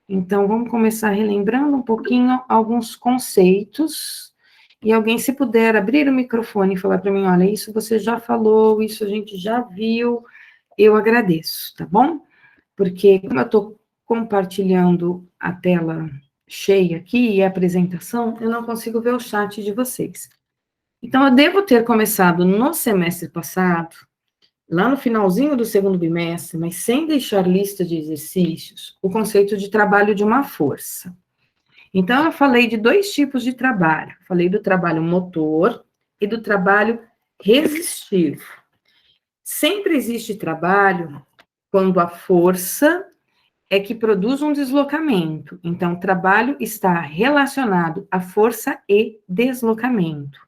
Então, vamos começar relembrando um pouquinho alguns conceitos. E alguém, se puder, abrir o microfone e falar para mim, olha, isso você já falou, isso a gente já viu, eu agradeço, tá bom? Porque como eu estou compartilhando a tela cheia aqui e a apresentação, eu não consigo ver o chat de vocês. Então, eu devo ter começado no semestre passado, lá no finalzinho do segundo bimestre, mas sem deixar lista de exercícios, o conceito de trabalho de uma força. Então, eu falei de dois tipos de trabalho. Falei do trabalho motor e do trabalho resistivo. Sempre existe trabalho quando a força é que produz um deslocamento. Então, o trabalho está relacionado à força e deslocamento.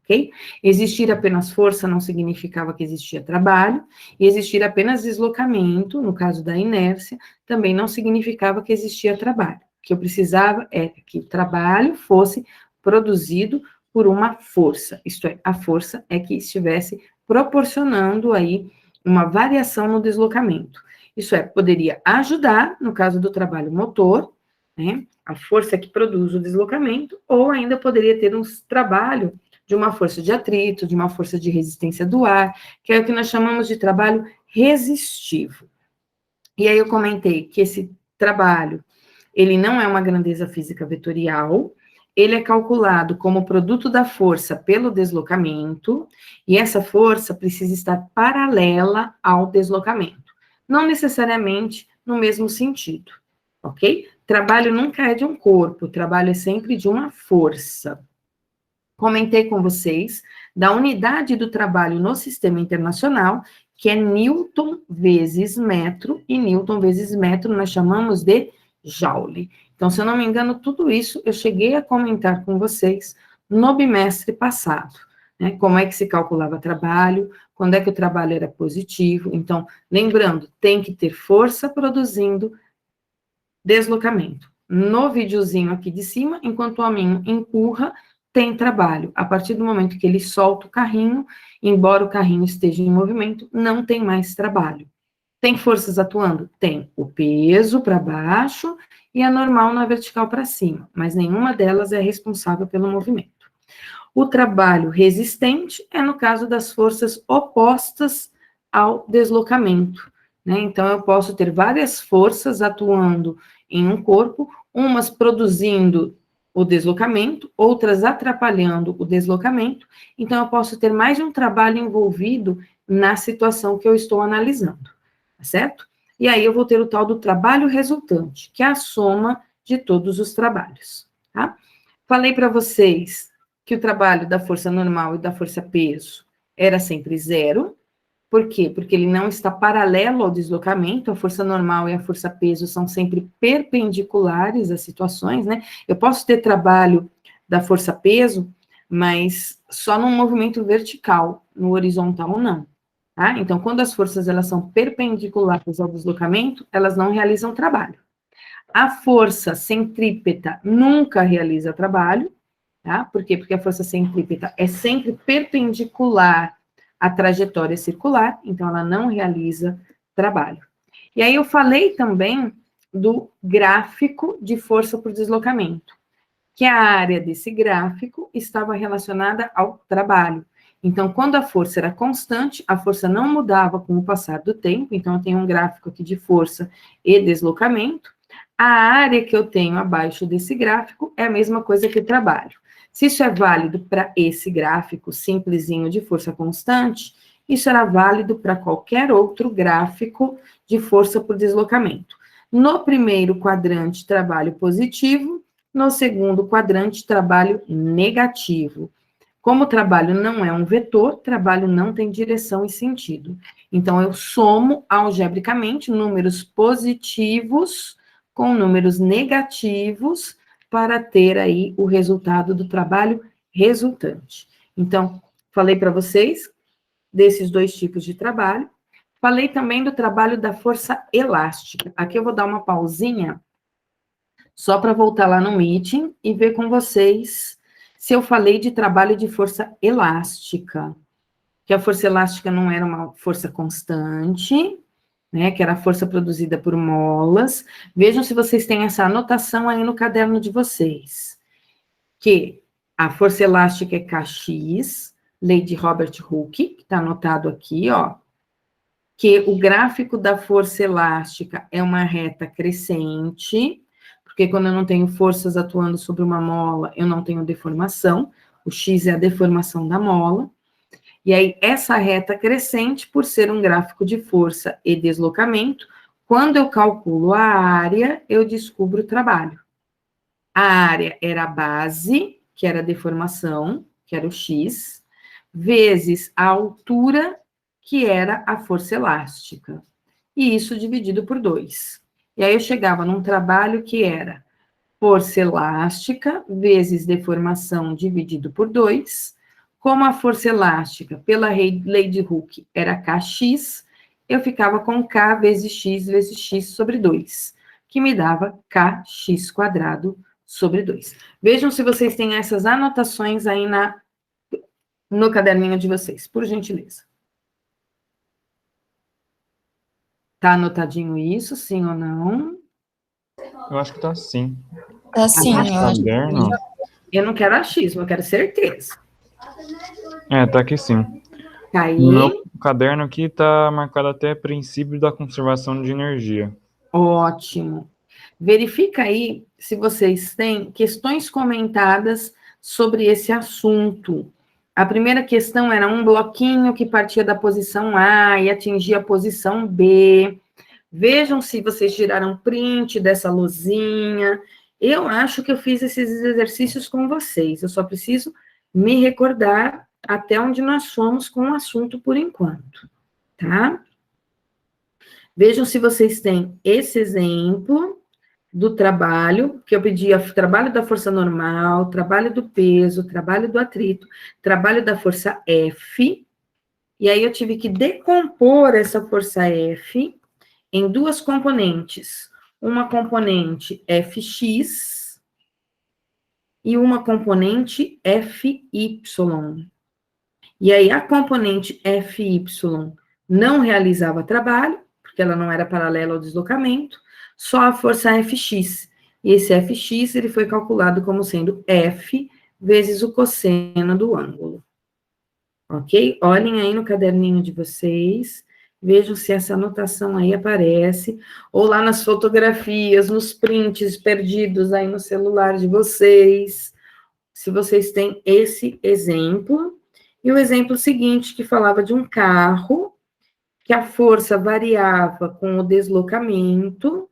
Ok? Existir apenas força não significava que existia trabalho, e existir apenas deslocamento, no caso da inércia, também não significava que existia trabalho. O que eu precisava é que o trabalho fosse produzido por uma força, isto é, a força é que estivesse proporcionando aí uma variação no deslocamento. Isso é, poderia ajudar, no caso do trabalho motor, né, a força que produz o deslocamento, ou ainda poderia ter um trabalho de uma força de atrito, de uma força de resistência do ar, que é o que nós chamamos de trabalho resistivo. E aí eu comentei que esse trabalho, ele não é uma grandeza física vetorial, ele é calculado como produto da força pelo deslocamento, e essa força precisa estar paralela ao deslocamento, não necessariamente no mesmo sentido, ok? Trabalho nunca é de um corpo, trabalho é sempre de uma força. Comentei com vocês da unidade do trabalho no sistema internacional, que é Newton vezes metro, e Newton vezes metro nós chamamos de Joule. Então, se eu não me engano, tudo isso eu cheguei a comentar com vocês no bimestre passado, né? Como é que se calculava trabalho, quando é que o trabalho era positivo. Então, lembrando, tem que ter força produzindo deslocamento. No videozinho aqui de cima, enquanto o homem empurra, tem trabalho. A partir do momento que ele solta o carrinho, embora o carrinho esteja em movimento, não tem mais trabalho. Tem forças atuando? Tem. O peso para baixo e a normal na vertical para cima, mas nenhuma delas é responsável pelo movimento. O trabalho resistente é no caso das forças opostas ao deslocamento, né? Então, eu posso ter várias forças atuando em um corpo, umas produzindo o deslocamento, outras atrapalhando o deslocamento, então eu posso ter mais de um trabalho envolvido na situação que eu estou analisando, tá certo? E aí eu vou ter o tal do trabalho resultante, que é a soma de todos os trabalhos, tá? Falei para vocês que o trabalho da força normal e da força peso era sempre zero. Por quê? Porque ele não está paralelo ao deslocamento, a força normal e a força peso são sempre perpendiculares às situações, né? Eu posso ter trabalho da força peso, mas só num movimento vertical, no horizontal não, tá? Então, quando as forças elas são perpendiculares ao deslocamento, elas não realizam trabalho. A força centrípeta nunca realiza trabalho, tá? Por quê? Porque a força centrípeta é sempre perpendicular à trajetória circular, então ela não realiza trabalho. E aí eu falei também do gráfico de força por deslocamento, que a área desse gráfico estava relacionada ao trabalho. Então, quando a força era constante, a força não mudava com o passar do tempo, então eu tenho um gráfico aqui de força e deslocamento. A área que eu tenho abaixo desse gráfico é a mesma coisa que o trabalho. Se isso é válido para esse gráfico simplesinho de força constante, isso era válido para qualquer outro gráfico de força por deslocamento. No primeiro quadrante, trabalho positivo, no segundo quadrante, trabalho negativo. Como o trabalho não é um vetor, trabalho não tem direção e sentido. Então, eu somo algebricamente números positivos com números negativos para ter aí o resultado do trabalho resultante. Então, falei para vocês desses dois tipos de trabalho. Falei também do trabalho da força elástica. Aqui eu vou dar uma pausinha, só para voltar lá no meeting e ver com vocês se eu falei de trabalho de força elástica. Que a força elástica não era uma força constante, né, que era a força produzida por molas. Vejam se vocês têm essa anotação aí no caderno de vocês, que a força elástica é Kx, lei de Robert Hooke, que está anotado aqui, ó, que o gráfico da força elástica é uma reta crescente, porque quando eu não tenho forças atuando sobre uma mola, eu não tenho deformação, o x é a deformação da mola, e aí essa reta crescente, por ser um gráfico de força e deslocamento, quando eu calculo a área, eu descubro o trabalho. A área era a base, que era a deformação, que era o x, vezes a altura, que era a força elástica. E isso dividido por 2. E aí eu chegava num trabalho que era força elástica vezes deformação dividido por 2. Como a força elástica, pela lei de Hooke, era Kx, eu ficava com K vezes X sobre 2, que me dava Kx quadrado sobre 2. Vejam se vocês têm essas anotações aí no caderninho de vocês, por gentileza. Tá anotadinho isso, sim ou não? Eu acho que tá sim. Tá sim, Nosso eu acho. caderno. Eu não quero achismo, eu quero certeza. Tá aqui sim. Tá aí? No meu caderno aqui tá marcado até princípio da conservação de energia. Ótimo. Verifica aí se vocês têm questões comentadas sobre esse assunto. A primeira questão era um bloquinho que partia da posição A e atingia a posição B. Vejam se vocês tiraram print dessa luzinha. Eu acho que eu fiz esses exercícios com vocês. Eu só preciso me recordar até onde nós fomos com o assunto por enquanto, tá? Vejam se vocês têm esse exemplo do trabalho, que eu pedia trabalho da força normal, trabalho do peso, trabalho do atrito, trabalho da força F, e aí eu tive que decompor essa força F em duas componentes. Uma componente Fx e uma componente Fy. E aí a componente Fy não realizava trabalho, porque ela não era paralela ao deslocamento, só a força Fx. E esse Fx ele foi calculado como sendo F vezes o cosseno do ângulo. Ok? Olhem aí no caderninho de vocês, vejam se essa anotação aí aparece, ou lá nas fotografias, nos prints perdidos aí no celular de vocês, se vocês têm esse exemplo. E o exemplo seguinte, que falava de um carro, que a força variava com o deslocamento,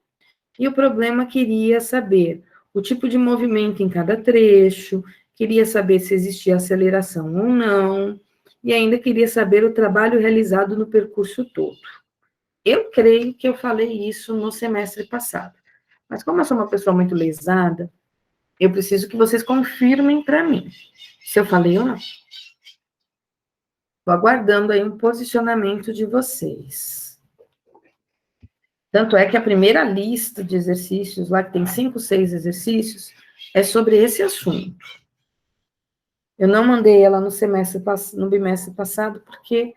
e o problema queria saber o tipo de movimento em cada trecho, queria saber se existia aceleração ou não, e ainda queria saber o trabalho realizado no percurso todo. Eu creio que eu falei isso no semestre passado, mas como eu sou uma pessoa muito lesada, eu preciso que vocês confirmem para mim se eu falei ou não. Estou aguardando aí um posicionamento de vocês. Tanto é que a primeira lista de exercícios, lá que tem 5, 6 exercícios, é sobre esse assunto. Eu não mandei ela no bimestre passado, porque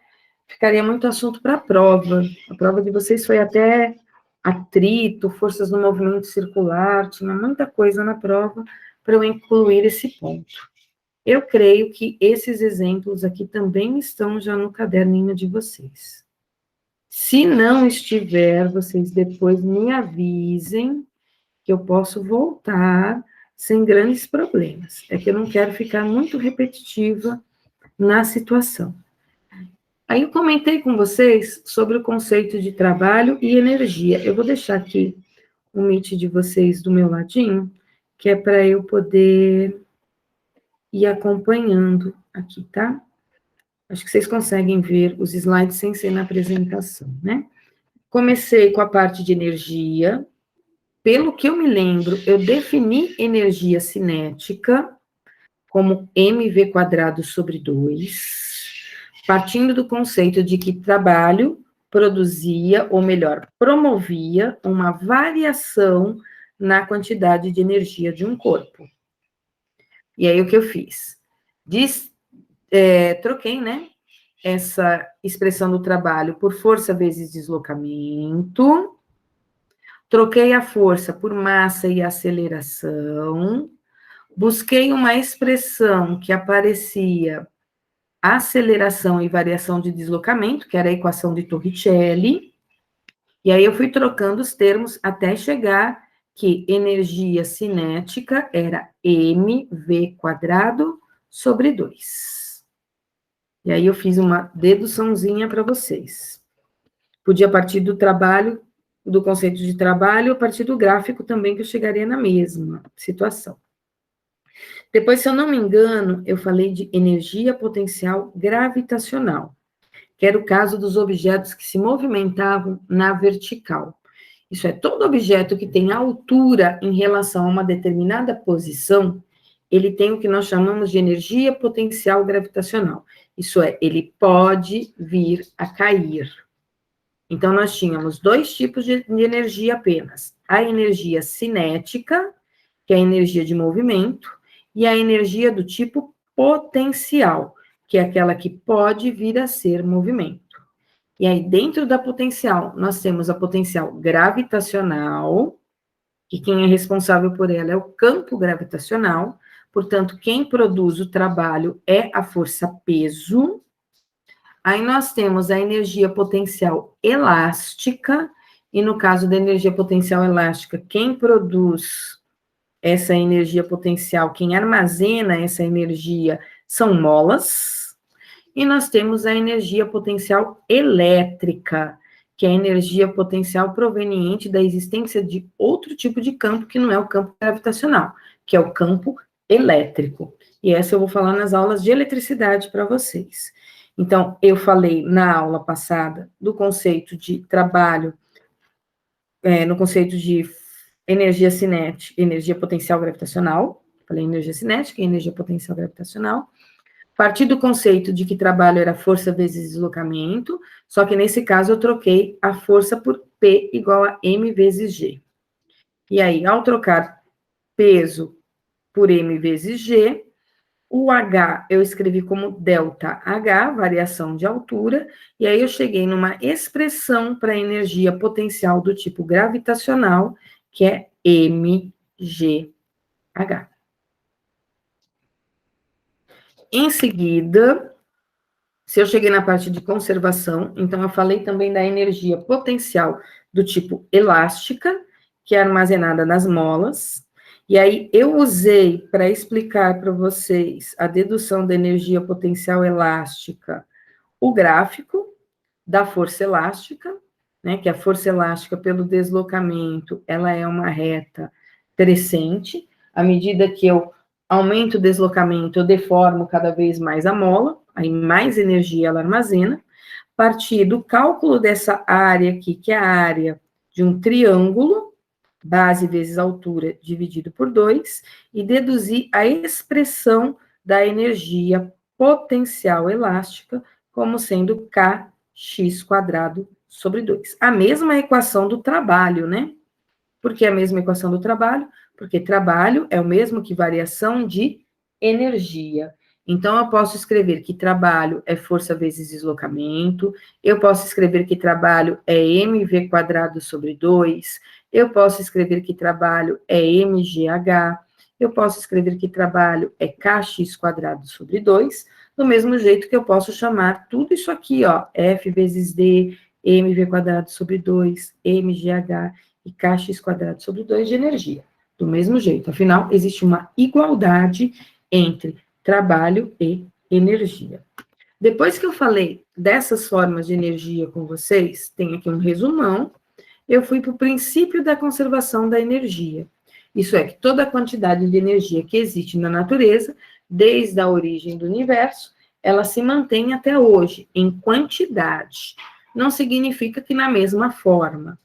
ficaria muito assunto para a prova. A prova de vocês foi até atrito, forças no movimento circular, tinha muita coisa na prova para eu incluir esse ponto. Eu creio que esses exemplos aqui também estão já no caderninho de vocês. Se não estiver, vocês depois me avisem que eu posso voltar sem grandes problemas. É que eu não quero ficar muito repetitiva na situação. Aí eu comentei com vocês sobre o conceito de trabalho e energia. Eu vou deixar aqui o Meet de vocês do meu ladinho, que é para eu poder ir acompanhando aqui, tá? Acho que vocês conseguem ver os slides sem ser na apresentação, né? Comecei com a parte de energia. Pelo que eu me lembro, eu defini energia cinética como mv² sobre 2, partindo do conceito de que trabalho produzia, ou melhor, promovia uma variação na quantidade de energia de um corpo. E aí, o que eu fiz? Troquei, né? essa expressão do trabalho por força vezes deslocamento, troquei a força por massa e aceleração, busquei uma expressão que aparecia aceleração e variação de deslocamento, que era a equação de Torricelli, e aí eu fui trocando os termos até chegar que energia cinética era mv² sobre 2. E aí eu fiz uma deduçãozinha para vocês. Podia partir do trabalho, do conceito de trabalho, a partir do gráfico também, que eu chegaria na mesma situação. Depois, se eu não me engano, eu falei de energia potencial gravitacional, que era o caso dos objetos que se movimentavam na vertical. Isso é, todo objeto que tem altura em relação a uma determinada posição, ele tem o que nós chamamos de energia potencial gravitacional. Isso é, ele pode vir a cair. Então, nós tínhamos dois tipos de energia apenas. A energia cinética, que é a energia de movimento, e a energia do tipo potencial, que é aquela que pode vir a ser movimento. E aí, dentro da potencial, nós temos a potencial gravitacional, que quem é responsável por ela é o campo gravitacional, portanto, quem produz o trabalho é a força-peso. Aí nós temos a energia potencial elástica, e no caso da energia potencial elástica, quem produz essa energia potencial, quem armazena essa energia são molas. E nós temos a energia potencial elétrica, que é a energia potencial proveniente da existência de outro tipo de campo, que não é o campo gravitacional, que é o campo elétrico. E essa eu vou falar nas aulas de eletricidade para vocês. Então, eu falei na aula passada do conceito de trabalho, no conceito de energia cinética, energia potencial gravitacional. Falei energia cinética e energia potencial gravitacional. Parti do conceito de que trabalho era força vezes deslocamento, só que nesse caso eu troquei a força por P igual a M vezes G. E aí, ao trocar peso por M vezes G, o H eu escrevi como ΔH, variação de altura, e aí eu cheguei numa expressão para energia potencial do tipo gravitacional, que é mgh. Em seguida, se eu cheguei na parte de conservação, então eu falei também da energia potencial do tipo elástica, que é armazenada nas molas. E aí eu usei para explicar para vocês a dedução da energia potencial elástica, o gráfico da força elástica, né, que a força elástica pelo deslocamento, ela é uma reta crescente. À medida que eu aumento o deslocamento, eu deformo cada vez mais a mola, aí mais energia ela armazena. Partir do cálculo dessa área aqui, que é a área de um triângulo, base vezes altura dividido por 2, e deduzir a expressão da energia potencial elástica como sendo kx² sobre 2. A mesma equação do trabalho, né? Por que a mesma equação do trabalho? Porque trabalho é o mesmo que variação de energia. Então, eu posso escrever que trabalho é força vezes deslocamento, eu posso escrever que trabalho é mv² sobre 2, eu posso escrever que trabalho é mgh, eu posso escrever que trabalho é kx² sobre 2, do mesmo jeito que eu posso chamar tudo isso aqui, ó, F vezes D, mv² sobre 2, mgh e kx² sobre 2 de energia. Do mesmo jeito, afinal, existe uma igualdade entre trabalho e energia. Depois que eu falei dessas formas de energia com vocês, tem aqui um resumão, eu fui para o princípio da conservação da energia. Isso é, que toda a quantidade de energia que existe na natureza, desde a origem do universo, ela se mantém até hoje, em quantidade. Não significa que na mesma forma.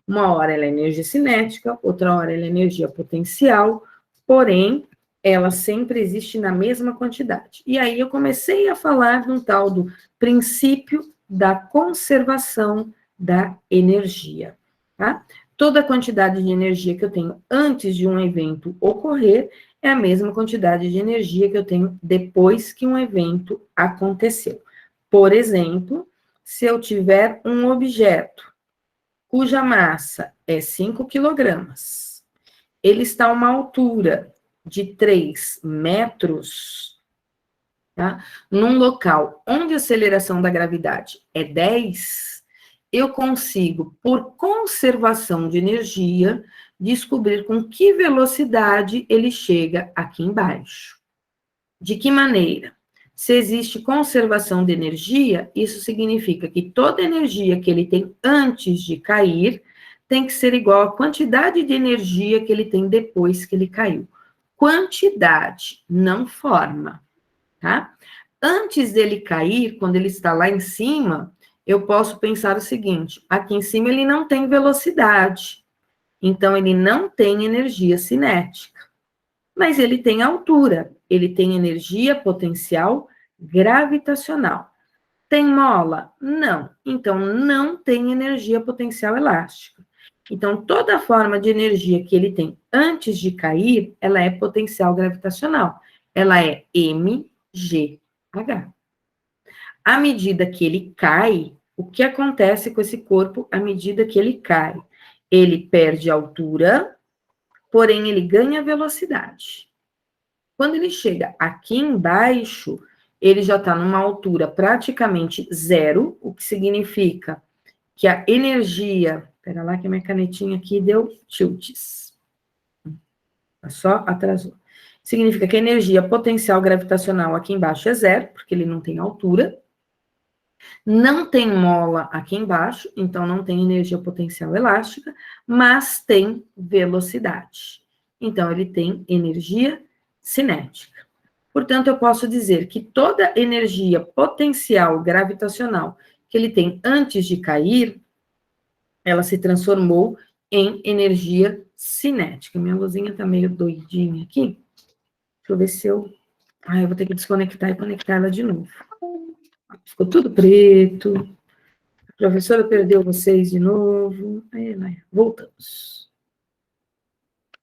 Uma hora ela é energia cinética, outra hora ela é energia potencial, porém, ela sempre existe na mesma quantidade. E aí eu comecei a falar de um tal do princípio da conservação da energia, tá? Toda a quantidade de energia que eu tenho antes de um evento ocorrer é a mesma quantidade de energia que eu tenho depois que um evento aconteceu. Por exemplo, se eu tiver um objeto cuja massa é 5 quilogramas, ele está a uma altura de 3 metros, tá? Num local onde a aceleração da gravidade é 10, eu consigo, por conservação de energia, descobrir com que velocidade ele chega aqui embaixo. De que maneira? Se existe conservação de energia, isso significa que toda energia que ele tem antes de cair tem que ser igual à quantidade de energia que ele tem depois que ele caiu. Quantidade, não forma, tá? Antes dele cair, quando ele está lá em cima, eu posso pensar o seguinte: aqui em cima ele não tem velocidade, então ele não tem energia cinética, mas ele tem altura, ele tem energia potencial gravitacional. Tem mola? Não. Então, não tem energia potencial elástica. Então, toda forma de energia que ele tem antes de cair, ela é potencial gravitacional. Ela é mgh. À medida que ele cai, o que acontece com esse corpo à medida que ele cai? Ele perde altura, porém ele ganha velocidade. Quando ele chega aqui embaixo, ele já está numa altura praticamente zero, o que significa que a energia... Espera lá que a minha canetinha aqui deu tilts. Só atrasou. Significa que a energia potencial gravitacional aqui embaixo é zero, porque ele não tem altura. Não tem mola aqui embaixo, então não tem energia potencial elástica, mas tem velocidade. Então, ele tem energia cinética. Portanto, eu posso dizer que toda energia potencial gravitacional que ele tem antes de cair, ela se transformou em energia cinética. Minha luzinha tá meio doidinha aqui. Deixa eu ver se eu... eu vou ter que desconectar e conectar ela de novo. Ficou tudo preto. A professora perdeu vocês de novo. Aí, voltamos.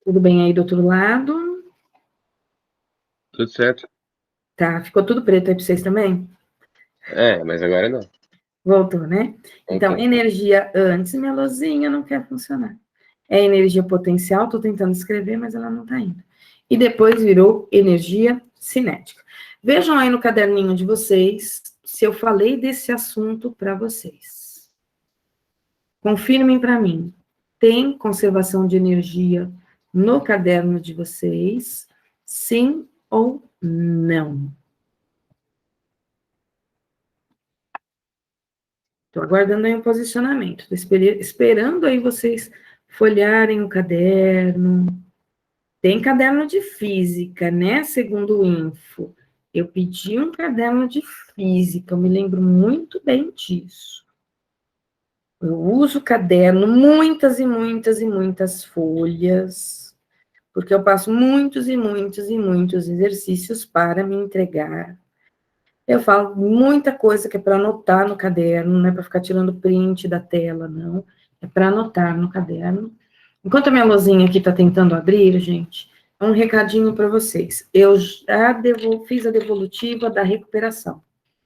Tudo bem aí do outro lado? Tudo certo. Tá, ficou tudo preto aí para vocês também? Mas agora não. Voltou, né? Então, energia antes, minha luzinha não quer funcionar. É energia potencial, estou tentando escrever, mas ela não está indo. E depois virou energia cinética. Vejam aí no caderninho de vocês se eu falei desse assunto para vocês. Confirmem para mim. Tem conservação de energia no caderno de vocês? Sim ou não? Estou aguardando aí um posicionamento. Estou esperando aí vocês folharem o caderno. Tem caderno de física, né? Segundo o Info. Eu pedi um caderno de física, eu me lembro muito bem disso. Eu uso caderno, muitas e muitas e muitas folhas, porque eu passo muitos e muitos e muitos exercícios para me entregar. Eu falo muita coisa que é para anotar no caderno, não é para ficar tirando print da tela, não. É para anotar no caderno. Enquanto a minha luzinha aqui está tentando abrir, gente, um recadinho para vocês. Eu já fiz a devolutiva da recuperação,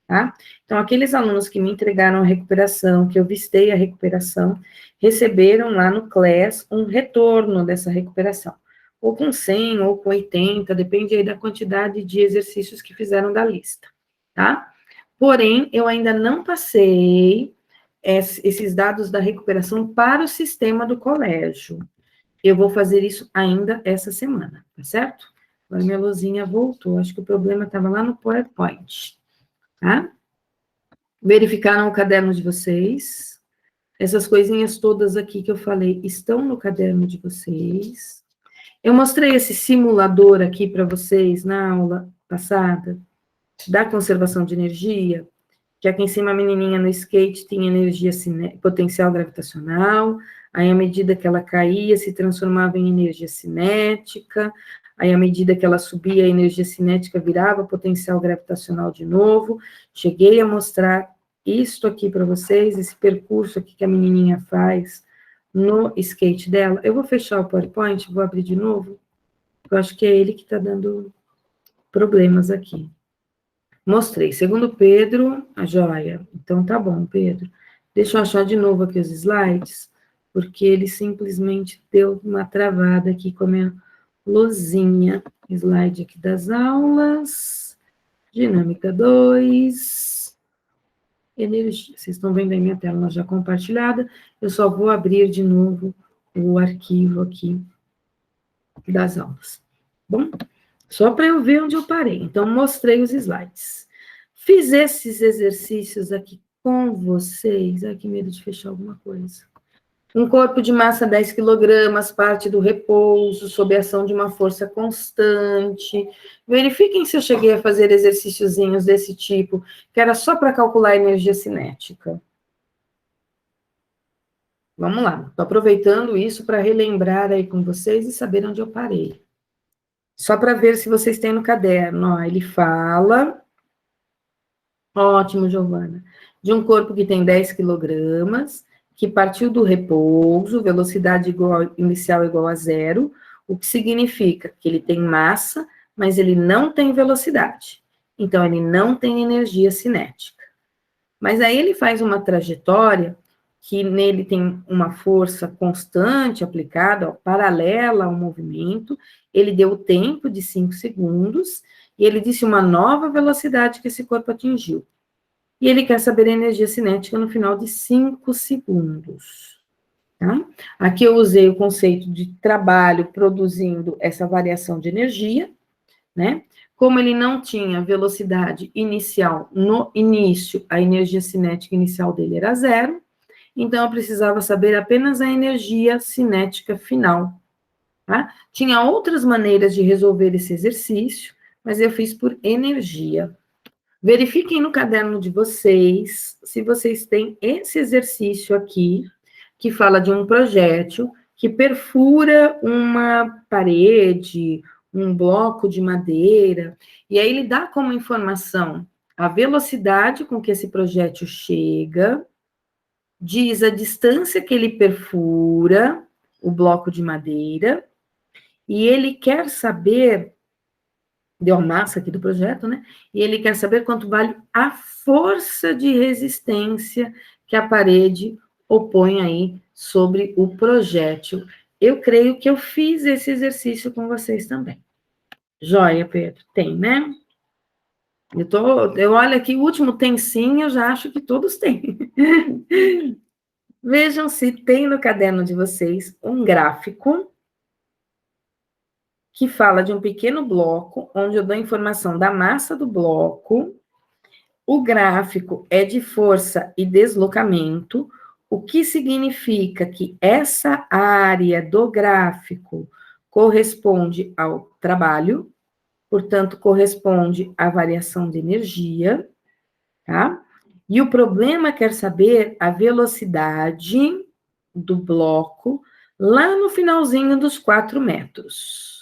tá? Então, aqueles alunos que me entregaram a recuperação, que eu vistei a recuperação, receberam lá no CLES um retorno dessa recuperação. Ou com 100, ou com 80, depende aí da quantidade de exercícios que fizeram da lista, tá? Porém, eu ainda não passei esses dados da recuperação para o sistema do colégio. Eu vou fazer isso ainda essa semana, tá certo? Agora minha luzinha voltou, acho que o problema estava lá no PowerPoint, tá? Verificaram o caderno de vocês. Essas coisinhas todas aqui que eu falei estão no caderno de vocês. Eu mostrei esse simulador aqui para vocês na aula passada, da conservação de energia, que aqui em cima a menininha no skate tinha energia potencial gravitacional, aí à medida que ela caía, se transformava em energia cinética, aí à medida que ela subia, a energia cinética virava potencial gravitacional de novo. Cheguei a mostrar isto aqui para vocês, esse percurso aqui que a menininha faz no skate dela. Eu vou fechar o PowerPoint, vou abrir de novo, eu acho que é ele que está dando problemas aqui. Mostrei. Segundo Pedro, a joia. Então, tá bom, Pedro. Deixa eu achar de novo aqui os slides, porque ele simplesmente deu uma travada aqui com a minha luzinha. Slide aqui das aulas. Dinâmica 2. Energia. Vocês estão vendo aí minha tela já compartilhada. Eu só vou abrir de novo o arquivo aqui das aulas. Bom, só para eu ver onde eu parei. Então, mostrei os slides. Fiz esses exercícios aqui com vocês. Ai, que medo de fechar alguma coisa. Um corpo de massa 10 quilogramas, parte do repouso, sob a ação de uma força constante. Verifiquem se eu cheguei a fazer exercíciozinhos desse tipo, que era só para calcular a energia cinética. Vamos lá. Estou aproveitando isso para relembrar aí com vocês e saber onde eu parei. Só para ver se vocês têm no caderno. Ó, ele fala... Ótimo, Giovana. De um corpo que tem 10 quilogramas, que partiu do repouso, velocidade inicial igual a zero, o que significa que ele tem massa, mas ele não tem velocidade. Então, ele não tem energia cinética. Mas aí ele faz uma trajetória que nele tem uma força constante aplicada, ó, paralela ao movimento. Ele deu o tempo de 5 segundos, e ele disse uma nova velocidade que esse corpo atingiu. E ele quer saber a energia cinética no final de 5 segundos. Tá? Aqui eu usei o conceito de trabalho produzindo essa variação de energia, né? Como ele não tinha velocidade inicial no início, a energia cinética inicial dele era zero, então eu precisava saber apenas a energia cinética final. Tá? Tinha outras maneiras de resolver esse exercício, mas eu fiz por energia. Verifiquem no caderno de vocês se vocês têm esse exercício aqui, que fala de um projétil que perfura uma parede, um bloco de madeira, e aí ele dá como informação a velocidade com que esse projétil chega, diz a distância que ele perfura o bloco de madeira, e ele quer saber, deu a massa aqui do projeto, né? E ele quer saber quanto vale a força de resistência que a parede opõe aí sobre o projétil. Eu creio que eu fiz esse exercício com vocês também. Joia, Pedro? Tem, né? Eu olho aqui, o último tem sim, eu já acho que todos têm. Vejam se tem no caderno de vocês um gráfico que fala de um pequeno bloco, onde eu dou a informação da massa do bloco. O gráfico é de força e deslocamento, o que significa que essa área do gráfico corresponde ao trabalho, portanto, corresponde à variação de energia, tá? E o problema quer saber a velocidade do bloco lá no finalzinho dos 4 metros.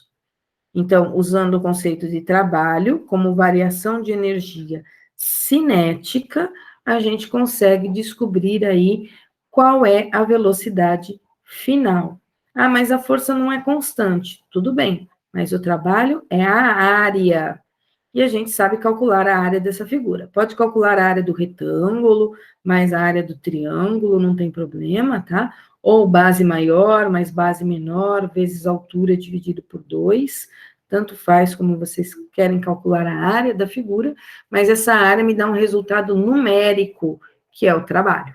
Então, usando o conceito de trabalho como variação de energia cinética, a gente consegue descobrir aí qual é a velocidade final. Ah, mas a força não é constante. Tudo bem, mas o trabalho é a área. E a gente sabe calcular a área dessa figura. Pode calcular a área do retângulo, mais a área do triângulo, não tem problema, tá? Ou base maior, mais base menor, vezes altura dividido por 2. Tanto faz como vocês querem calcular a área da figura, mas essa área me dá um resultado numérico, que é o trabalho.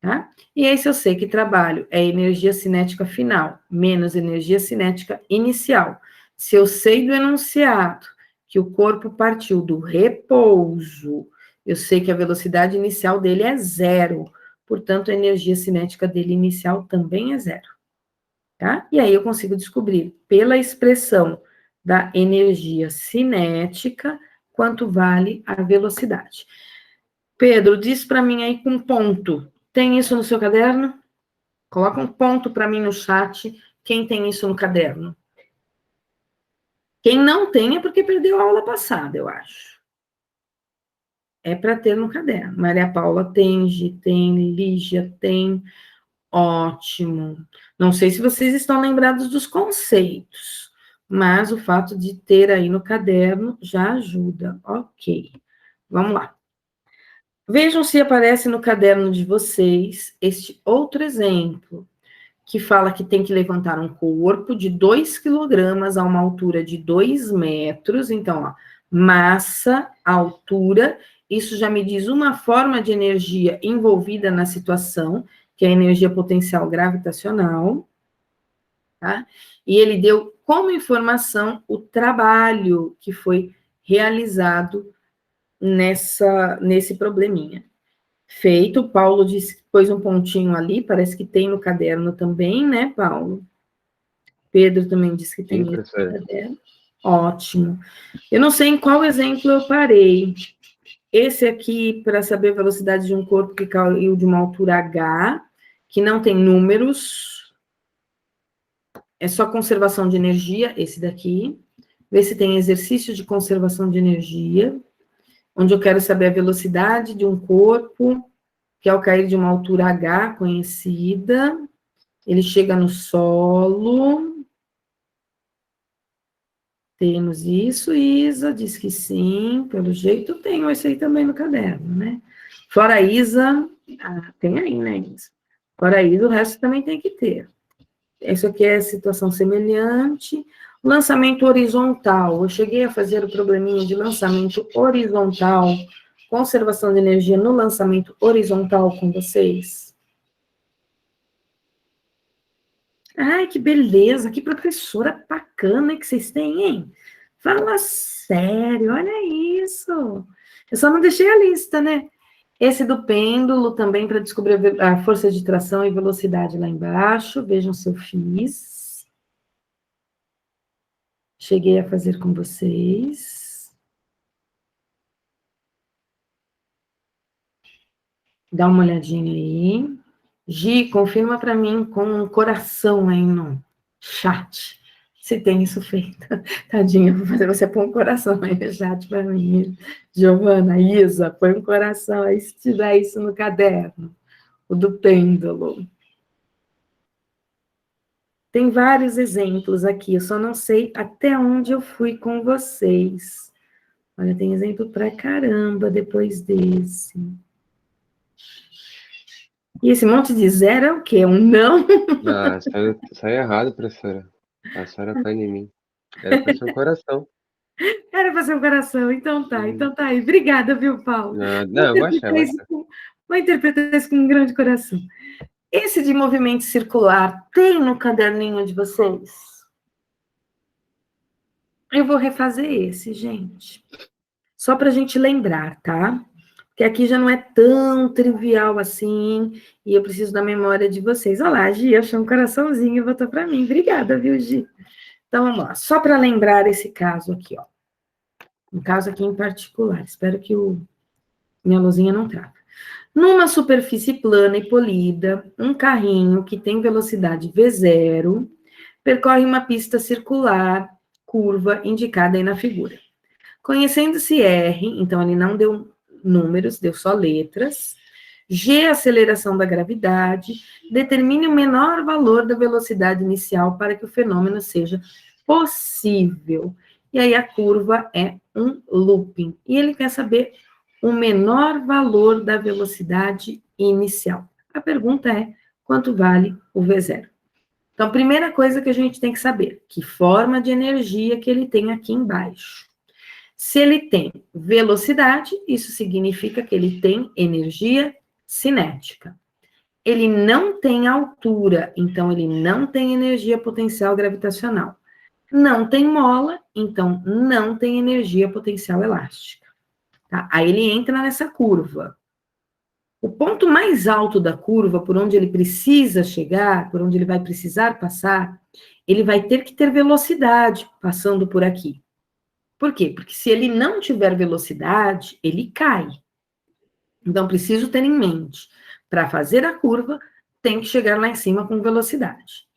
Tá? E aí, se eu sei que trabalho é energia cinética final, menos energia cinética inicial, se eu sei do enunciado que o corpo partiu do repouso, eu sei que a velocidade inicial dele é zero, portanto, a energia cinética dele inicial também é zero. Tá? E aí eu consigo descobrir, pela expressão da energia cinética, quanto vale a velocidade. Pedro, diz para mim aí com ponto. Tem isso no seu caderno? Coloca um ponto para mim no chat. Quem tem isso no caderno? Quem não tem é porque perdeu a aula passada, eu acho. É para ter no caderno. Maria Paula tem, Gi tem, Lígia tem. Ótimo. Não sei se vocês estão lembrados dos conceitos, mas o fato de ter aí no caderno já ajuda. Ok. Vamos lá. Vejam se aparece no caderno de vocês este outro exemplo, que fala que tem que levantar um corpo de 2 quilogramas a uma altura de 2 metros. Então, ó, massa, altura, isso já me diz uma forma de energia envolvida na situação, que é a energia potencial gravitacional, tá? E ele deu como informação o trabalho que foi realizado nesse probleminha. Feito, o Paulo pôs um pontinho ali, parece que tem no caderno também, né, Paulo? Pedro também disse que tem Sim, esse professora. caderno. Ótimo. Eu não sei em qual exemplo eu parei. Esse aqui, para saber a velocidade de um corpo que caiu de uma altura H, que não tem números, é só conservação de energia, esse daqui. Vê se tem exercício de conservação de energia, onde eu quero saber a velocidade de um corpo que ao cair de uma altura H conhecida, ele chega no solo. Temos isso, Isa diz que sim, pelo jeito tenho esse aí também no caderno, né? Fora Isa, tem aí, né, Isa? Fora Isa, o resto também tem que ter. Isso aqui é situação semelhante. Lançamento horizontal, eu cheguei a fazer o probleminha de lançamento horizontal, conservação de energia no lançamento horizontal com vocês. Ai, que beleza, que professora bacana que vocês têm, hein? Fala sério, olha isso. Eu só não deixei a lista, né? Esse do pêndulo também para descobrir a força de tração e velocidade lá embaixo. Vejam se eu fiz. Cheguei a fazer com vocês. Dá uma olhadinha aí. Gi, confirma para mim com um coração aí no chat. Se tem isso feito. Tadinha, vou fazer você pôr um coração aí no chat para mim. Giovana, Isa, põe um coração aí se tiver isso no caderno. O do pêndulo. Tem vários exemplos aqui, eu só não sei até onde eu fui com vocês. Olha, tem exemplo pra caramba depois desse. E esse monte de zero é o quê? Um não? Ah, saiu errado, professora. A senhora tá em mim. Era para ser um coração. Era para ser um coração, então tá aí. Obrigada, viu, Paulo? Não, eu vou achar. Vou interpretar isso com um grande coração. Esse de movimento circular tem no caderninho de vocês? Eu vou refazer esse, gente. Só para a gente lembrar, tá? Porque aqui já não é tão trivial assim, e eu preciso da memória de vocês. Olha lá, Gi, achou um coraçãozinho e botou para mim. Obrigada, viu, Gi? Então, vamos lá. Só para lembrar esse caso aqui, ó. Um caso aqui em particular. Espero que minha luzinha não trava. Numa superfície plana e polida, um carrinho que tem velocidade V0 percorre uma pista circular, curva, indicada aí na figura. Conhecendo-se R, então ele não deu números, deu só letras. G, aceleração da gravidade, determine o menor valor da velocidade inicial para que o fenômeno seja possível. E aí a curva é um looping. E ele quer saber o menor valor da velocidade inicial. A pergunta é, quanto vale o V0? Então, a primeira coisa que a gente tem que saber, que forma de energia que ele tem aqui embaixo. Se ele tem velocidade, isso significa que ele tem energia cinética. Ele não tem altura, então ele não tem energia potencial gravitacional. Não tem mola, então não tem energia potencial elástica. Tá? Aí ele entra nessa curva. O ponto mais alto da curva, por onde ele precisa chegar, por onde ele vai precisar passar, ele vai ter que ter velocidade passando por aqui. Por quê? Porque se ele não tiver velocidade, ele cai. Então, preciso ter em mente, para fazer a curva, tem que chegar lá em cima com velocidade.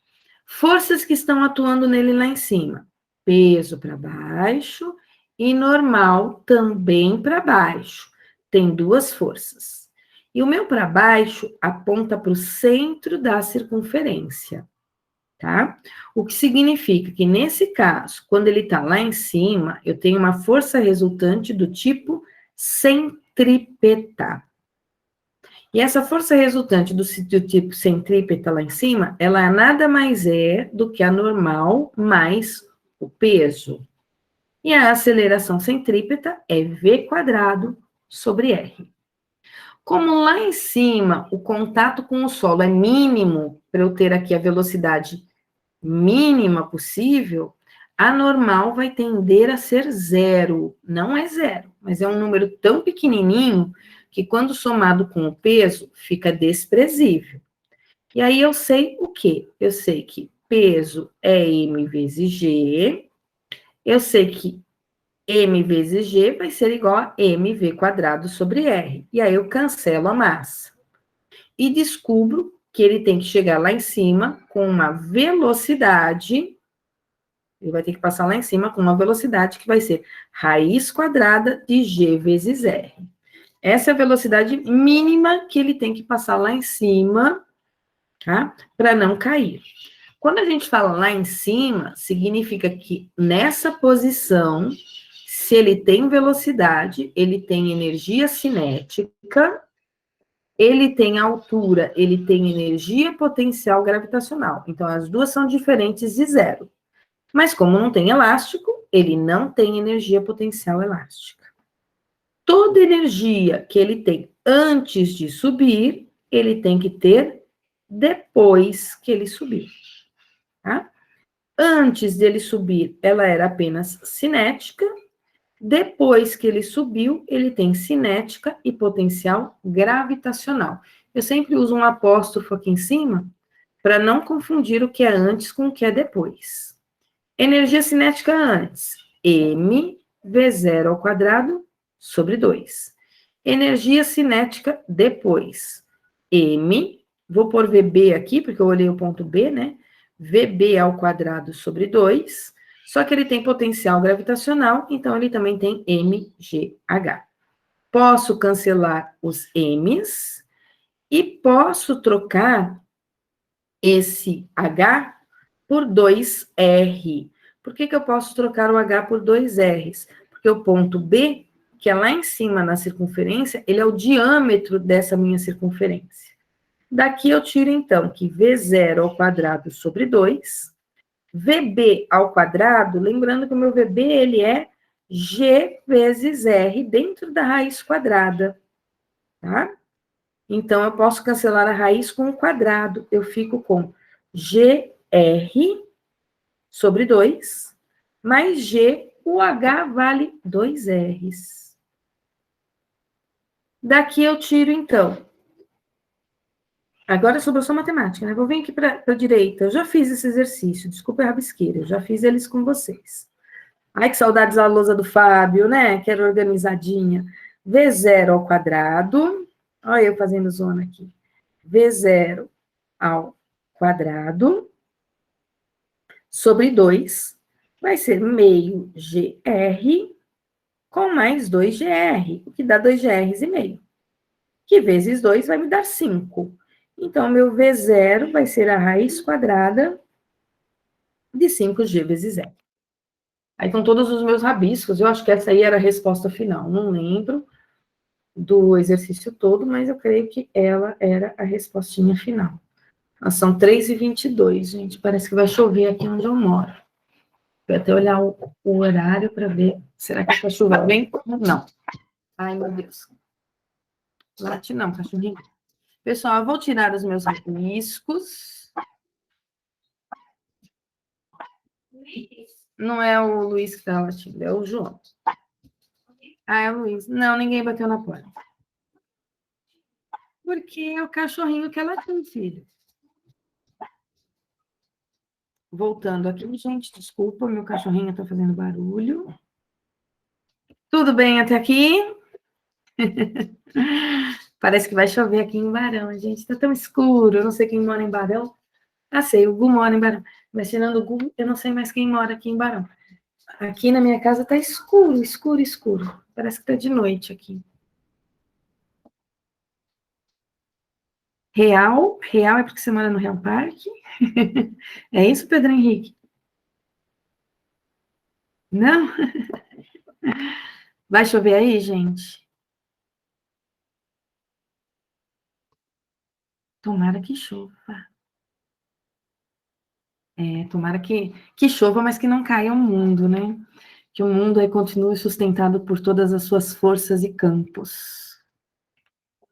Forças que estão atuando nele lá em cima. Peso para baixo e normal também para baixo. Tem duas forças. E o meu para baixo aponta para o centro da circunferência. Tá? O que significa que, nesse caso, quando ele está lá em cima, eu tenho uma força resultante do tipo centrípeta. E essa força resultante do tipo centrípeta lá em cima, ela nada mais é do que a normal mais o peso. E a aceleração centrípeta é V² sobre R. Como lá em cima o contato com o solo é mínimo, para eu ter aqui a velocidade mínima possível, a normal vai tender a ser zero. Não é zero, mas é um número tão pequenininho que quando somado com o peso, fica desprezível. E aí eu sei o quê? Eu sei que peso é m vezes g, eu sei que m vezes g vai ser igual a mv² sobre r. E aí eu cancelo a massa. E descubro que ele tem que chegar lá em cima com uma velocidade, ele vai ter que passar lá em cima com uma velocidade que vai ser raiz quadrada de g vezes r. Essa é a velocidade mínima que ele tem que passar lá em cima, tá? Para não cair. Quando a gente fala lá em cima, significa que nessa posição, se ele tem velocidade, ele tem energia cinética, ele tem altura, ele tem energia potencial gravitacional. Então, as duas são diferentes de zero. Mas como não tem elástico, ele não tem energia potencial elástica. Toda energia que ele tem antes de subir, ele tem que ter depois que ele subir, tá? Antes dele subir, ela era apenas cinética. Depois que ele subiu, ele tem cinética e potencial gravitacional. Eu sempre uso um apóstrofo aqui em cima para não confundir o que é antes com o que é depois. Energia cinética antes, mv0² sobre 2. Energia cinética depois, vou pôr VB aqui, porque eu olhei o ponto B, né? VB² sobre 2, só que ele tem potencial gravitacional, então ele também tem mgh. Posso cancelar os m's e posso trocar esse h por 2r. Por que eu posso trocar o h por 2r's? Porque o ponto B, que é lá em cima na circunferência, ele é o diâmetro dessa minha circunferência. Daqui eu tiro, então, que V0² sobre 2, VB², lembrando que o meu VB, ele é G vezes R dentro da raiz quadrada, tá? Então, eu posso cancelar a raiz com o quadrado, eu fico com GR sobre 2, mais G, o H vale 2Rs. Daqui eu tiro, então. Agora sobrou só matemática, né? Vou vir aqui para a direita. Eu já fiz esse exercício, desculpa a rabisqueira, eu já fiz eles com vocês. Ai, que saudades da lousa do Fábio, né? Que era organizadinha. V0². Olha eu fazendo zona aqui. V0² sobre 2 vai ser meio GR com mais 2GR, o que dá 2GRs e meio. Que vezes 2 vai me dar 5. Então, meu V0 vai ser a raiz quadrada de 5G vezes R. Aí estão todos os meus rabiscos. Eu acho que essa aí era a resposta final. Não lembro do exercício todo, mas eu creio que ela era a respostinha final. São 3h22, gente. Parece que vai chover aqui onde eu moro. Vou até olhar o horário para ver. Será que está chovendo bem? Não. Ai, meu Deus. Late não, cachorrinho. Pessoal, eu vou tirar os meus rabiscos. Não é o Luiz que está latindo, é o João. Ah, é o Luiz. Não, ninguém bateu na porta. Porque é o cachorrinho que ela tem, filho. Voltando aqui, gente, desculpa, meu cachorrinho está fazendo barulho. Tudo bem até aqui? Parece que vai chover aqui em Barão, gente. Está tão escuro, eu não sei quem mora em Barão. Ah, sei, o Gu mora em Barão. Mas tirando o Gu, eu não sei mais quem mora aqui em Barão. Aqui na minha casa tá escuro, escuro, escuro. Parece que tá de noite aqui. Real? Real é porque você mora no Real Parque? É isso, Pedro Henrique? Não? Vai chover aí, gente? Tomara que chova. Tomara que chova, mas que não caia o mundo, né? Que o mundo aí continue sustentado por todas as suas forças e campos,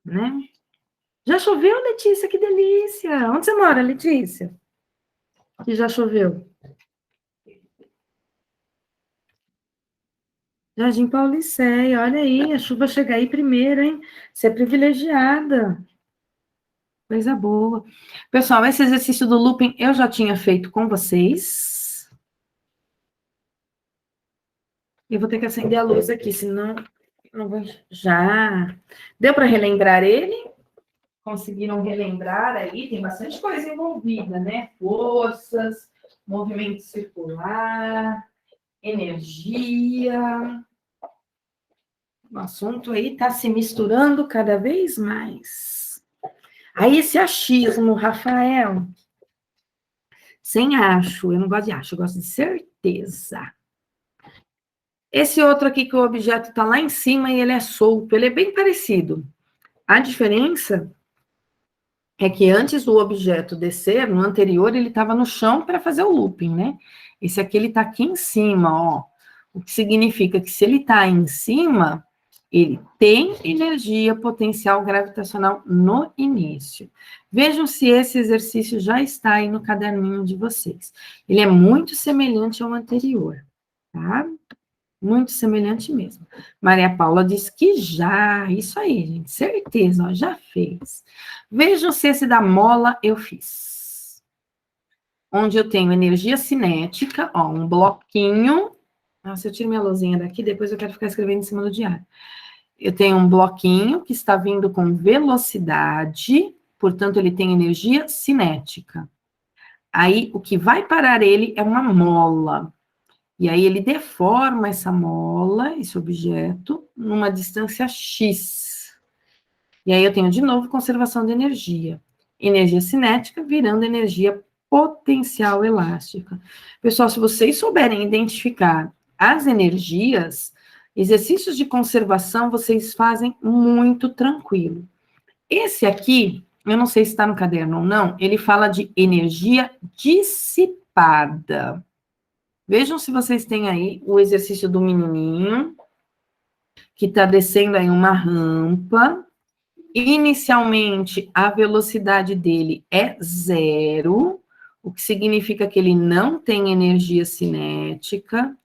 né? Já choveu, Letícia? Que delícia! Onde você mora, Letícia? Que já choveu? Jardim Paulicéia, olha aí, a chuva chega aí primeiro, hein? Você é privilegiada. Coisa boa. Pessoal, esse exercício do looping eu já tinha feito com vocês. Eu vou ter que acender a luz aqui, senão não vou... Já. Deu para relembrar ele? Conseguiram relembrar aí? Tem bastante coisa envolvida, né? Forças, movimento circular, energia. O assunto aí está se misturando cada vez mais. Aí esse achismo, Rafael, sem acho, eu não gosto de acho, eu gosto de certeza. Esse outro aqui que o objeto está lá em cima e ele é solto, ele é bem parecido. A diferença é que antes do objeto descer, no anterior ele estava no chão para fazer o looping, né? Esse aqui ele está aqui em cima, ó. O que significa que se ele está em cima, ele tem energia potencial gravitacional no início. Vejam se esse exercício já está aí no caderninho de vocês. Ele é muito semelhante ao anterior, tá? Muito semelhante mesmo. Maria Paula disse que já, isso aí, gente, certeza, ó, já fez. Vejam se esse da mola eu fiz. Onde eu tenho energia cinética, ó, um bloquinho. Nossa, eu tiro minha luzinha daqui, depois eu quero ficar escrevendo em cima do diário. Eu tenho um bloquinho que está vindo com velocidade, portanto, ele tem energia cinética. Aí, o que vai parar ele é uma mola. E aí, ele deforma essa mola, esse objeto, numa distância x. E aí, eu tenho, de novo, conservação de energia. Energia cinética virando energia potencial elástica. Pessoal, se vocês souberem identificar as energias, exercícios de conservação vocês fazem muito tranquilo. Esse aqui, eu não sei se está no caderno ou não, ele fala de energia dissipada. Vejam se vocês têm aí o exercício do menininho, que está descendo aí uma rampa. Inicialmente, a velocidade dele é 0, o que significa que ele não tem energia cinética.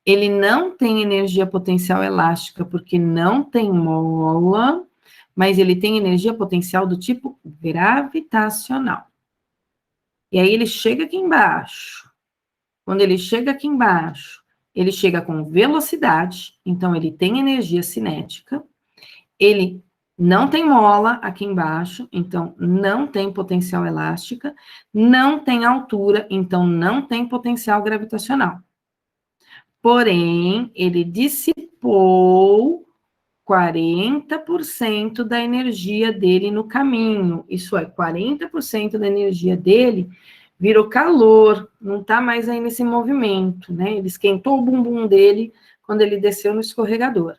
Ele não tem energia potencial elástica, porque não tem mola, mas ele tem energia potencial do tipo gravitacional. E aí ele chega aqui embaixo. Quando ele chega aqui embaixo, ele chega com velocidade, então ele tem energia cinética. Ele não tem mola aqui embaixo, então não tem potencial elástica. Não tem altura, então não tem potencial gravitacional. Porém, ele dissipou 40% da energia dele no caminho. Isso é, 40% da energia dele virou calor, não está mais aí nesse movimento, né? Ele esquentou o bumbum dele quando ele desceu no escorregador.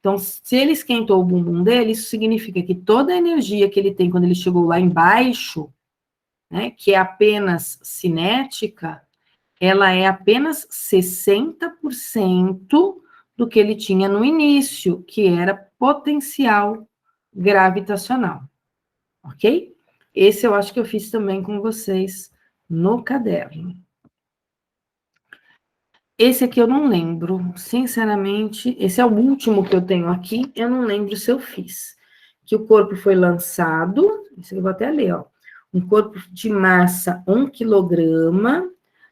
Então, se ele esquentou o bumbum dele, isso significa que toda a energia que ele tem quando ele chegou lá embaixo, né, que é apenas cinética, ela é apenas 60% do que ele tinha no início, que era potencial gravitacional, ok? Esse eu acho que eu fiz também com vocês no caderno. Esse aqui eu não lembro, sinceramente, esse é o último que eu tenho aqui, eu não lembro se eu fiz. Que o corpo foi lançado, isso eu vou até ler, ó. Um corpo de massa 1 quilograma,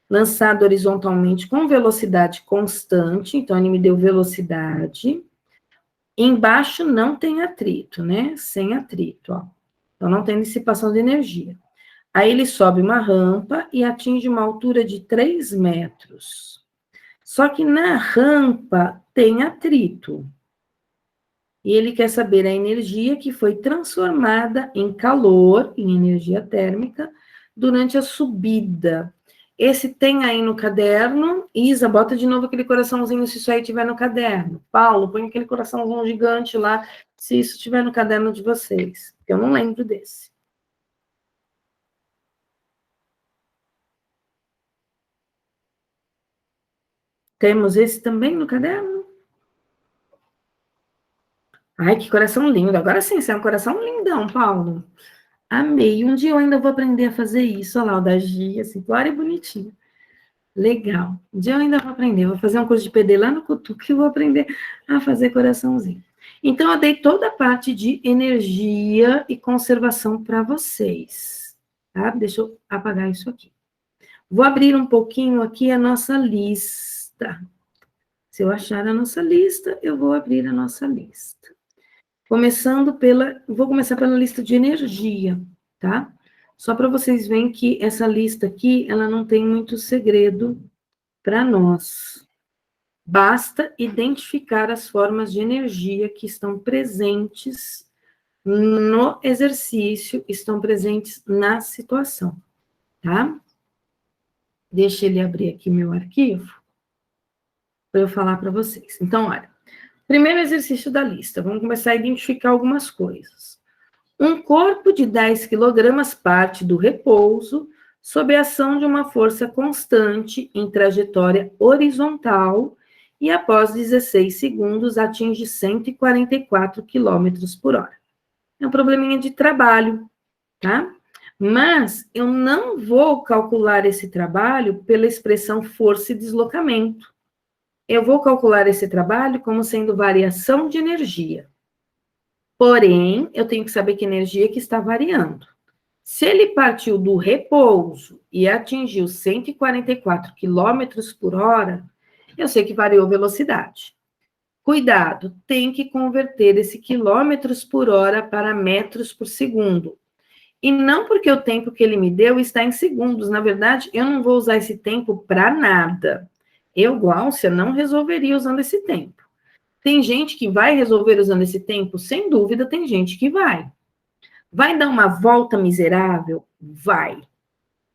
lançado horizontalmente com velocidade constante, então ele me deu velocidade. Embaixo não tem atrito, né? Sem atrito, ó. Então não tem dissipação de energia. Aí ele sobe uma rampa e atinge uma altura de 3 metros. Só que na rampa tem atrito. E ele quer saber a energia que foi transformada em calor, em energia térmica, durante a subida. Esse tem aí no caderno. Isa, bota de novo aquele coraçãozinho se isso aí tiver no caderno. Paulo, põe aquele coraçãozinho gigante lá, se isso tiver no caderno de vocês. Eu não lembro desse. Temos esse também no caderno? Ai, que coração lindo. Agora sim, você é um coração lindão, Paulo. Amei. Um dia eu ainda vou aprender a fazer isso. Olha lá, o da Gia, assim, Glória e bonitinho. Legal. Um dia eu ainda vou aprender. Vou fazer um curso de PD lá no Cutuque e vou aprender a fazer coraçãozinho. Então, eu dei toda a parte de energia e conservação para vocês. Tá? Deixa eu apagar isso aqui. Vou abrir um pouquinho aqui a nossa lista. Se eu achar a nossa lista, eu vou abrir a nossa lista. Vou começar pela lista de energia, tá? Só para vocês verem que essa lista aqui, ela não tem muito segredo para nós. Basta identificar as formas de energia que estão presentes no exercício, estão presentes na situação, tá? Deixa ele abrir aqui meu arquivo para eu falar para vocês. Então, olha, primeiro exercício da lista, vamos começar a identificar algumas coisas. Um corpo de 10 quilogramas parte do repouso sob a ação de uma força constante em trajetória horizontal e após 16 segundos atinge 144 quilômetros por hora. É um probleminha de trabalho, tá? Mas eu não vou calcular esse trabalho pela expressão força e deslocamento. Eu vou calcular esse trabalho como sendo variação de energia. Porém, eu tenho que saber que energia que está variando. Se ele partiu do repouso e atingiu 144 quilômetros por hora, eu sei que variou velocidade. Cuidado, tem que converter esse quilômetros por hora para metros por segundo. E não porque o tempo que ele me deu está em segundos. Na verdade, eu não vou usar esse tempo para nada. Eu, Gláucia, não resolveria usando esse tempo. Tem gente que vai resolver usando esse tempo? Sem dúvida, tem gente que vai. Vai dar uma volta miserável? Vai,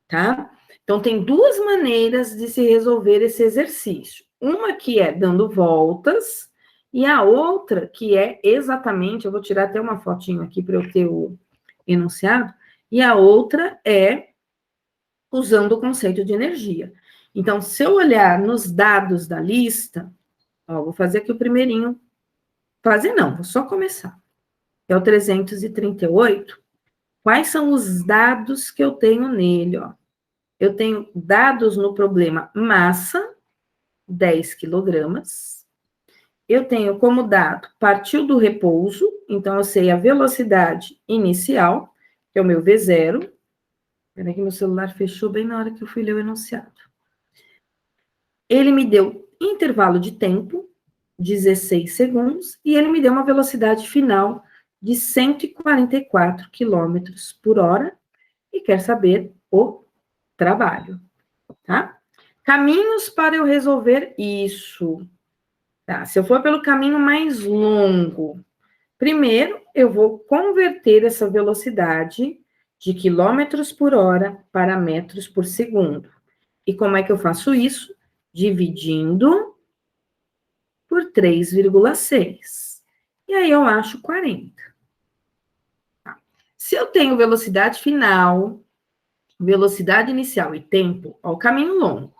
tá? Então, tem duas maneiras de se resolver esse exercício. Uma que é dando voltas, e a outra que é exatamente, eu vou tirar até uma fotinho aqui para eu ter o enunciado, e a outra é usando o conceito de energia. Então, se eu olhar nos dados da lista, ó, vou fazer aqui o primeirinho. Fazer não, vou só começar. É o 338. Quais são os dados que eu tenho nele, ó? Eu tenho dados no problema massa, 10 quilogramas. Eu tenho como dado partiu do repouso, então eu sei a velocidade inicial, que é o meu V0. Peraí que meu celular fechou bem na hora que eu fui ler o enunciado. Ele me deu intervalo de tempo, 16 segundos, e ele me deu uma velocidade final de 144 quilômetros por hora, e quer saber o trabalho, tá? Caminhos para eu resolver isso. Tá, se eu for pelo caminho mais longo, primeiro eu vou converter essa velocidade de quilômetros por hora para metros por segundo. E como é que eu faço isso? Dividindo por 3,6. E aí eu acho 40. Tá. Se eu tenho velocidade final, velocidade inicial e tempo ao caminho longo,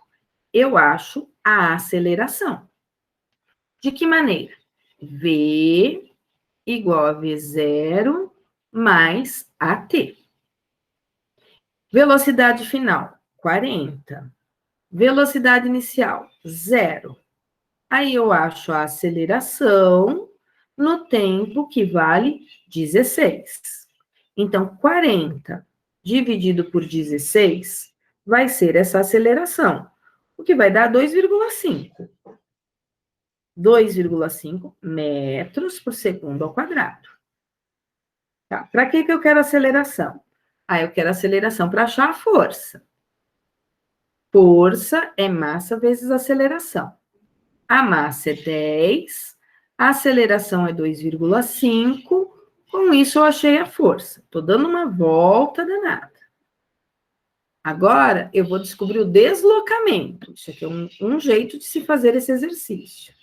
eu acho a aceleração. De que maneira? V igual a V0 mais AT. Velocidade final, 40. Velocidade inicial, 0. Aí eu acho a aceleração no tempo que vale 16. Então, 40 dividido por 16 vai ser essa aceleração, o que vai dar 2,5. 2,5 metros por segundo ao quadrado. Tá. Para que eu quero aceleração? Eu quero aceleração para achar a força. Força é massa vezes aceleração. A massa é 10, a aceleração é 2,5, com isso eu achei a força. Estou dando uma volta danada. Agora, eu vou descobrir o deslocamento. Isso aqui é um jeito de se fazer esse exercício.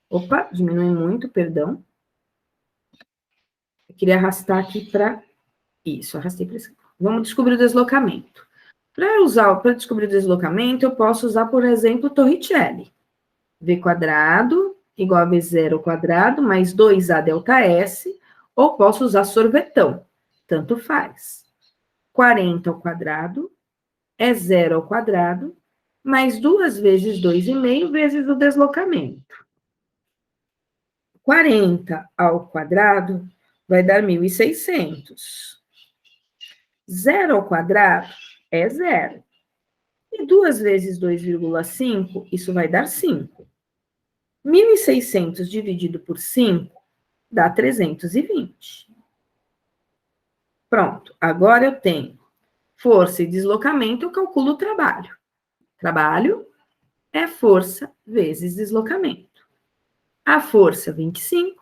Opa, diminui muito, perdão. Eu queria arrastar aqui para... Isso, arrastei para isso. Vamos descobrir o deslocamento. Para descobrir o deslocamento, eu posso usar, por exemplo, o Torricelli. V quadrado igual a V0 ao quadrado, mais 2A delta S, ou posso usar sorvetão, tanto faz. 40 ao quadrado é 0 ao quadrado, mais 2 vezes 2,5 vezes o deslocamento. 40 ao quadrado vai dar 1.600. 0 ao quadrado é 0. E 2 vezes 2,5, isso vai dar 5. 1.600 dividido por 5 dá 320. Pronto, agora eu tenho força e deslocamento, eu calculo o trabalho. Trabalho é força vezes deslocamento. A força, 25,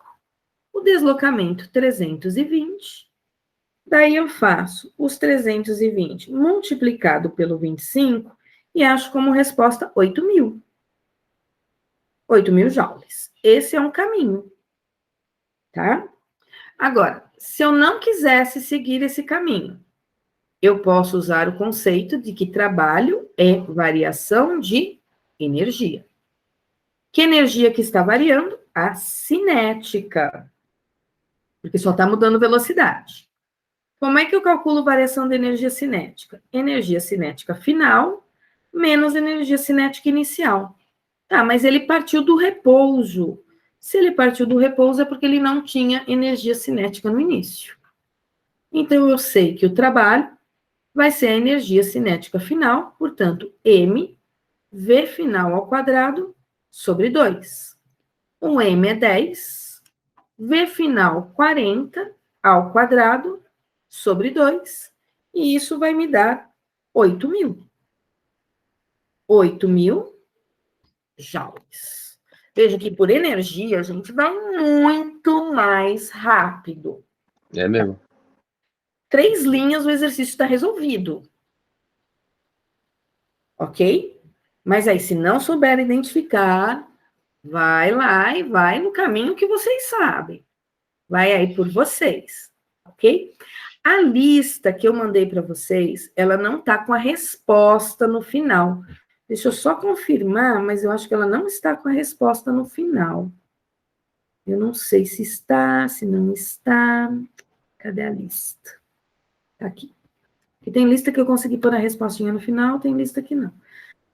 o deslocamento, 320. Daí eu faço os 320 multiplicado pelo 25 e acho como resposta 8.000. 8.000 joules. Esse é um caminho, tá? Agora, se eu não quisesse seguir esse caminho, eu posso usar o conceito de que trabalho é variação de energia. Que energia que está variando? A cinética. Porque só está mudando velocidade. Como é que eu calculo variação de energia cinética? Energia cinética final menos energia cinética inicial. Tá, mas ele partiu do repouso. Se ele partiu do repouso é porque ele não tinha energia cinética no início. Então, eu sei que o trabalho vai ser a energia cinética final, portanto, m, v final ao quadrado, sobre 2. O m é 10, v final 40 ao quadrado, sobre 2, e isso vai me dar 8.000. 8.000 joules. Veja que por energia a gente vai muito mais rápido. É mesmo. 3 linhas, o exercício está resolvido. Ok? Mas aí, se não souber identificar, vai lá e vai no caminho que vocês sabem. Vai aí por vocês. Ok? A lista que eu mandei para vocês, ela não está com a resposta no final. Deixa eu só confirmar, mas eu acho que ela não está com a resposta no final. Eu não sei se está, se não está. Cadê a lista? Tá aqui. E tem lista que eu consegui pôr a respostinha no final, tem lista que não.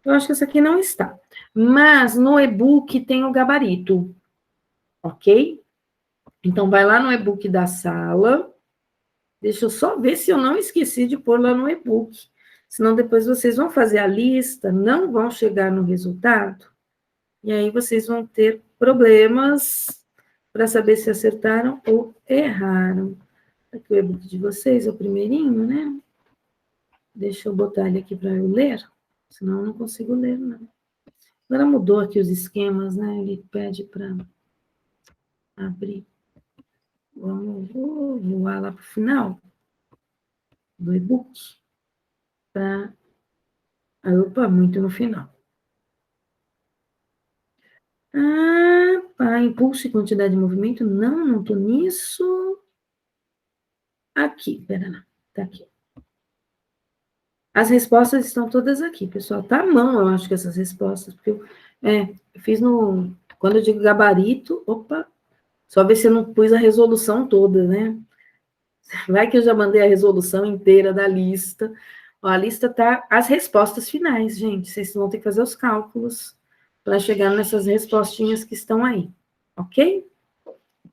Eu acho que essa aqui não está. Mas no e-book tem o gabarito. Ok? Então, vai lá no e-book da sala. Deixa eu só ver se eu não esqueci de pôr lá no e-book. Senão depois vocês vão fazer a lista, não vão chegar no resultado. E aí vocês vão ter problemas para saber se acertaram ou erraram. Aqui o e-book de vocês é o primeirinho, né? Deixa eu botar ele aqui para eu ler, senão eu não consigo ler, não. Agora mudou aqui os esquemas, né? Ele pede para abrir. Vou voar lá para o final do e-book. Tá? Opa, muito no final. Impulso e quantidade de movimento. Não estou nisso. Aqui, pera lá. Tá aqui. As respostas estão todas aqui, pessoal. Tá à mão, eu acho que essas respostas. Porque eu fiz no... Quando eu digo gabarito, opa, só ver se eu não pus a resolução toda, né? Vai que eu já mandei a resolução inteira da lista. Ó, a lista tá as respostas finais, gente. Vocês vão ter que fazer os cálculos para chegar nessas respostinhas que estão aí, ok?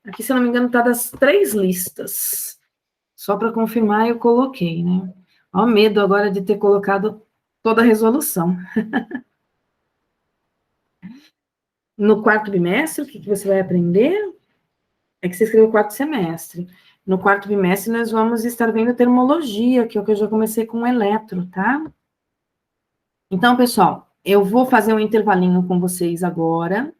Aqui, se eu não me engano, tá das 3 listas. Só para confirmar, eu coloquei, né? Ó, medo agora de ter colocado toda a resolução. No quarto bimestre, o que você vai aprender? É que você escreveu 4º semestre. No 4º bimestre, nós vamos estar vendo termologia, que é o que eu já comecei com o eletro, tá? Então, pessoal, eu vou fazer um intervalinho com vocês agora.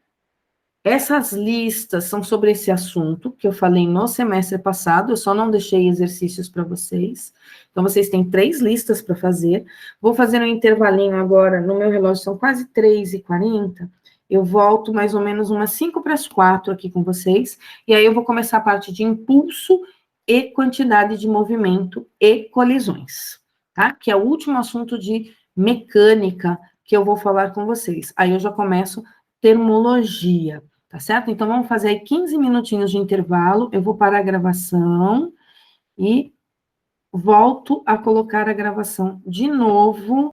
Essas listas são sobre esse assunto que eu falei no semestre passado, eu só não deixei exercícios para vocês. Então, vocês têm 3 listas para fazer. Vou fazer um intervalinho agora, no meu relógio são quase 3h40. Eu volto mais ou menos umas 3:55 aqui com vocês, e aí eu vou começar a parte de impulso e quantidade de movimento e colisões, tá? Que é o último assunto de mecânica que eu vou falar com vocês. Aí eu já começo termologia, tá certo? Então, vamos fazer aí 15 minutinhos de intervalo, eu vou parar a gravação e volto a colocar a gravação de novo